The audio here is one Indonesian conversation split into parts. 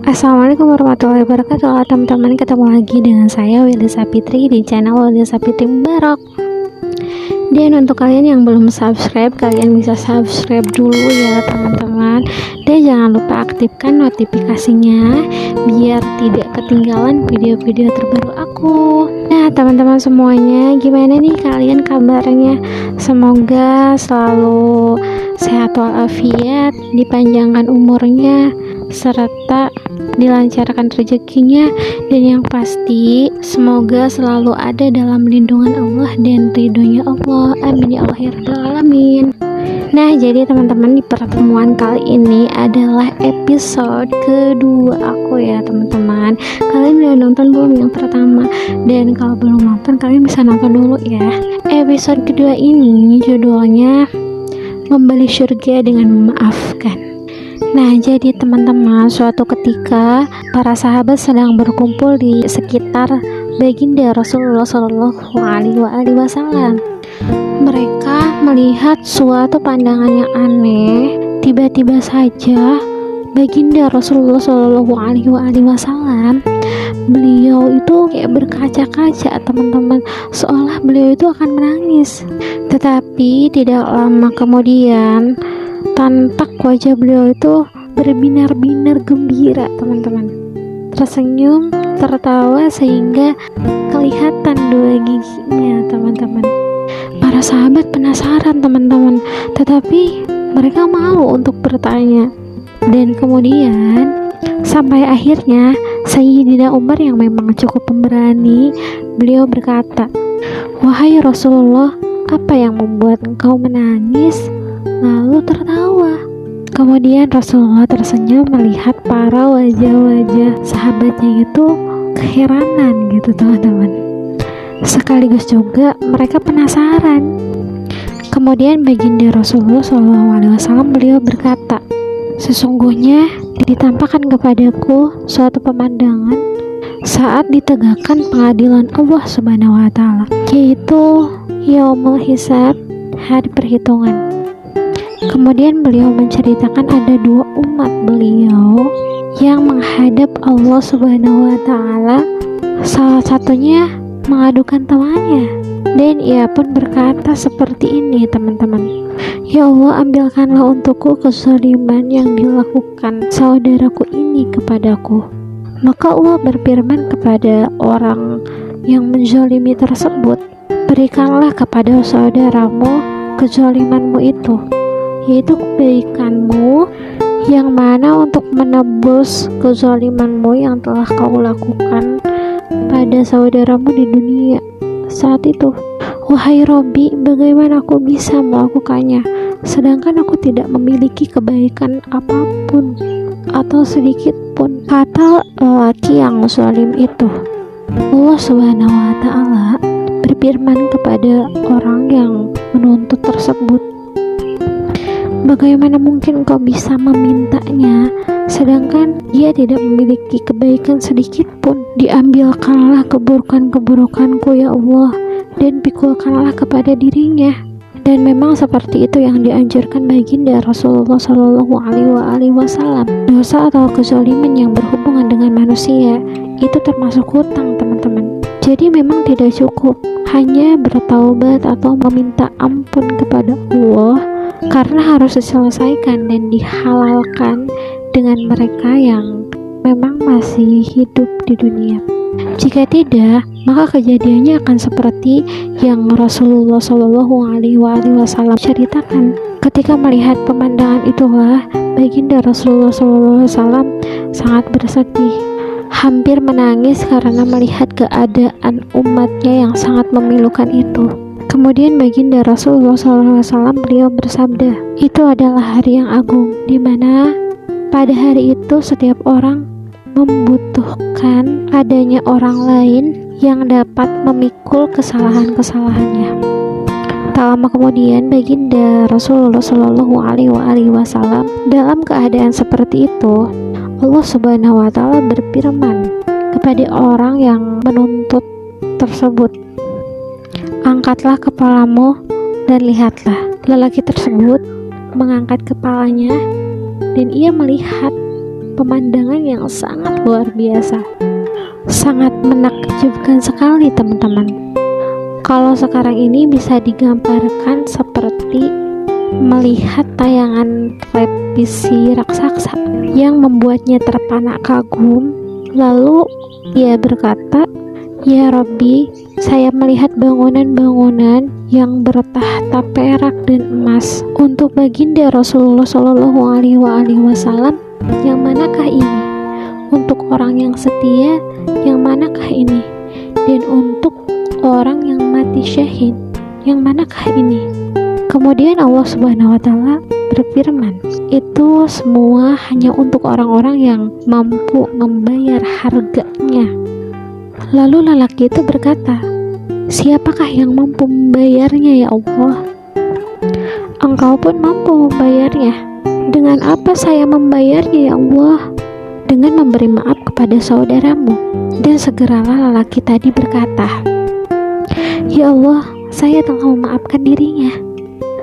Assalamualaikum warahmatullahi wabarakatuh. Halo teman-teman, ketemu lagi dengan saya Willy Sapitri di channel Willy Sapitri Mubarak. Dan untuk kalian yang belum subscribe, kalian bisa subscribe dulu ya teman-teman. Dan jangan lupa aktifkan notifikasinya biar tidak ketinggalan video-video terbaru aku. Nah teman-teman semuanya, gimana nih kalian kabarnya? Semoga selalu sehat walafiat, dipanjangkan umurnya, serta dilancarkan rezekinya, dan yang pasti semoga selalu ada dalam lindungan Allah dan ridhonya Allah. Amin ya Allah ya rabbal alamin. Nah jadi teman-teman, di pertemuan kali ini adalah episode kedua aku ya teman-teman. Kalian udah nonton belum yang pertama? Dan kalau belum nonton, kalian bisa nonton dulu ya. Episode kedua ini judulnya Membeli Surga dengan Memaafkan. Nah jadi teman-teman, suatu ketika para sahabat sedang berkumpul di sekitar baginda Rasulullah Shallallahu Alaihi Wasallam. Mereka melihat suatu pandangan yang aneh. Tiba-tiba saja baginda Rasulullah Shallallahu Alaihi Wasallam, beliau itu kayak berkaca-kaca teman-teman, seolah beliau itu akan menangis. Tetapi tidak lama kemudian tampak wajah beliau itu berbinar-binar gembira teman-teman, tersenyum, tertawa sehingga kelihatan dua giginya teman-teman. Para sahabat penasaran teman-teman, tetapi mereka malu untuk bertanya. Dan kemudian sampai akhirnya Sayyidina Umar yang memang cukup pemberani, beliau berkata, "Wahai Rasulullah, apa yang membuat engkau menangis lalu tertawa?" Kemudian Rasulullah tersenyum melihat para wajah-wajah sahabatnya itu keheranan gitu teman-teman. Sekaligus juga mereka penasaran. Kemudian baginda Rasulullah SAW beliau berkata, "Sesungguhnya ditampakkan kepadaku suatu pemandangan saat ditegakkan pengadilan Allah Subhanahu wa Ta'ala, yaitu Yaumul Hisab, hari perhitungan." Kemudian beliau menceritakan ada dua umat beliau yang menghadap Allah Subhanahu wa Ta'ala. Salah satunya mengadukan temannya, dan ia pun berkata seperti ini teman-teman, "Ya Allah, ambilkanlah untukku kezaliman yang dilakukan saudaraku ini kepadaku." Maka Allah berfirman kepada orang yang menzalimi tersebut, "Berikanlah kepada saudaramu kezalimanmu itu, yaitu kebaikanmu yang mana untuk menebus kezalimanmu yang telah kau lakukan pada saudaramu di dunia saat itu. Wahai Robbi, bagaimana aku bisa melakukannya sedangkan aku tidak memiliki kebaikan apapun atau sedikit pun," kata lelaki yang zalim itu. Allah Subhanahu wa Ta'ala berfirman kepada orang yang menuntut tersebut, "Bagaimana mungkin kau bisa memintanya sedangkan dia tidak memiliki kebaikan sedikit pun? Diambilkanlah keburukan-keburukanku ya Allah, dan pikulkanlah kepada dirinya." Dan memang seperti itu yang dianjurkan baginda Rasulullah Shallallahu Alaihi Wasallam. Dosa atau kezaliman yang berhubungan dengan manusia itu termasuk hutang teman-teman. Jadi memang tidak cukup hanya bertaubat atau meminta ampun kepada Allah, karena harus diselesaikan dan dihalalkan dengan mereka yang memang masih hidup di dunia. Jika tidak, maka kejadiannya akan seperti yang Rasulullah Shallallahu Alaihi Wasallam ceritakan. Ketika melihat pemandangan itulah baginda Rasulullah SAW sangat bersedih, hampir menangis karena melihat keadaan umatnya yang sangat memilukan itu. Kemudian baginda Rasulullah SAW beliau bersabda, "Itu adalah hari yang agung, di mana pada hari itu setiap orang membutuhkan adanya orang lain yang dapat memikul kesalahan-kesalahannya." Tak lama kemudian baginda Rasulullah Shallallahu Alaihi Wasallam dalam keadaan seperti itu, Allah Subhanahu wa Ta'ala berfirman kepada orang yang menuntut tersebut, "Angkatlah kepalamu dan lihatlah." Lelaki tersebut mengangkat kepalanya dan ia melihat pemandangan yang sangat luar biasa, sangat menakjubkan sekali teman-teman. Kalau sekarang ini bisa digambarkan seperti melihat tayangan televisi raksasa yang membuatnya terpana kagum, lalu ia berkata, "Ya Robbi, saya melihat bangunan-bangunan yang bertahta perak dan emas untuk baginda Rasulullah Shallallahu Alaihi Wasallam. Yang manakah ini? Untuk orang yang setia, yang manakah ini? Dan untuk orang yang mati syahid, yang manakah ini?" Kemudian Allah Subhanahu wa Ta'ala berfirman, "Itu semua hanya untuk orang-orang yang mampu membayar harganya." Lalu lelaki itu berkata, "Siapakah yang mampu membayarnya ya Allah?" "Engkau pun mampu membayarnya." "Dengan apa saya membayarnya ya Allah?" "Dengan memberi maaf kepada saudaramu." Dan segeralah lelaki tadi berkata, "Ya Allah, saya telah memaafkan dirinya."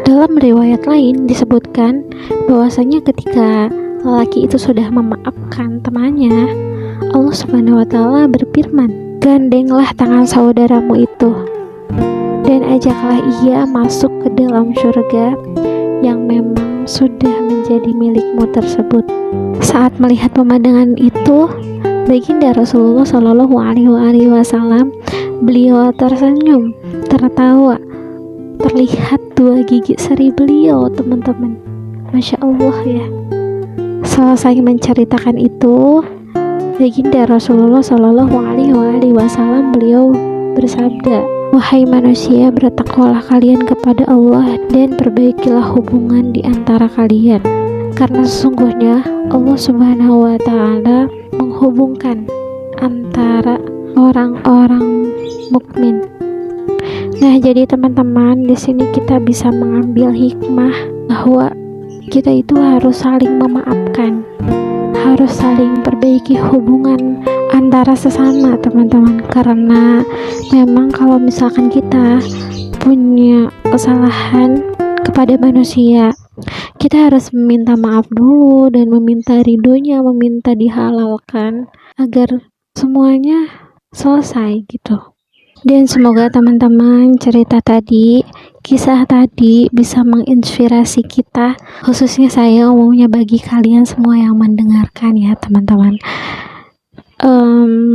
Dalam riwayat lain disebutkan bahwasanya ketika lelaki itu sudah memaafkan temannya, Allah Subhanahu wa Ta'ala berfirman, "Gandenglah tangan saudaramu itu dan ajaklah ia masuk ke dalam surga yang memang sudah menjadi milikmu tersebut." Saat melihat pemandangan itu, baginda Rasulullah Shallallahu Alaihi Wasallam, beliau tersenyum, tertawa. Terlihat dua gigi seri beliau, teman-teman. Masya Allah ya. Selesai menceritakan itu, baginda Rasulullah Shallallahu Alaihi Wasallam beliau bersabda, "Wahai manusia, bertakwalah kalian kepada Allah dan perbaikilah hubungan di antara kalian, karena sesungguhnya Allah Subhanahu wa Ta'ala menghubungkan antara orang-orang mukmin." Nah, jadi teman-teman, di sini kita bisa mengambil hikmah bahwa kita itu harus saling memaafkan, harus saling perbaiki hubungan antara sesama, teman-teman. Karena memang kalau misalkan kita punya kesalahan kepada manusia, kita harus meminta maaf dulu dan meminta ridhonya, meminta dihalalkan agar semuanya selesai gitu. Dan semoga teman-teman cerita tadi, kisah tadi bisa menginspirasi kita, khususnya saya umumnya bagi kalian semua yang mendengarkan ya teman-teman.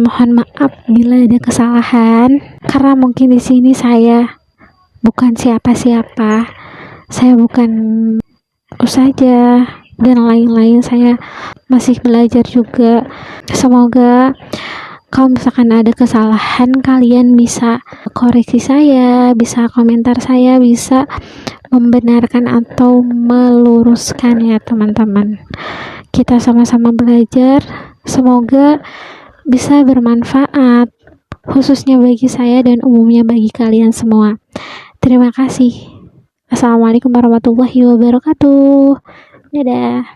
Mohon maaf bila ada kesalahan, karena mungkin di sini saya bukan siapa-siapa, saya bukan usaha dan lain-lain, saya masih belajar juga. Semoga kalau misalkan ada kesalahan, kalian bisa koreksi saya, bisa komentar saya, bisa membenarkan atau meluruskan ya teman-teman. Kita sama-sama belajar, semoga bisa bermanfaat, khususnya bagi saya dan umumnya bagi kalian semua. Terima kasih. Assalamualaikum warahmatullahi wabarakatuh. Dadah.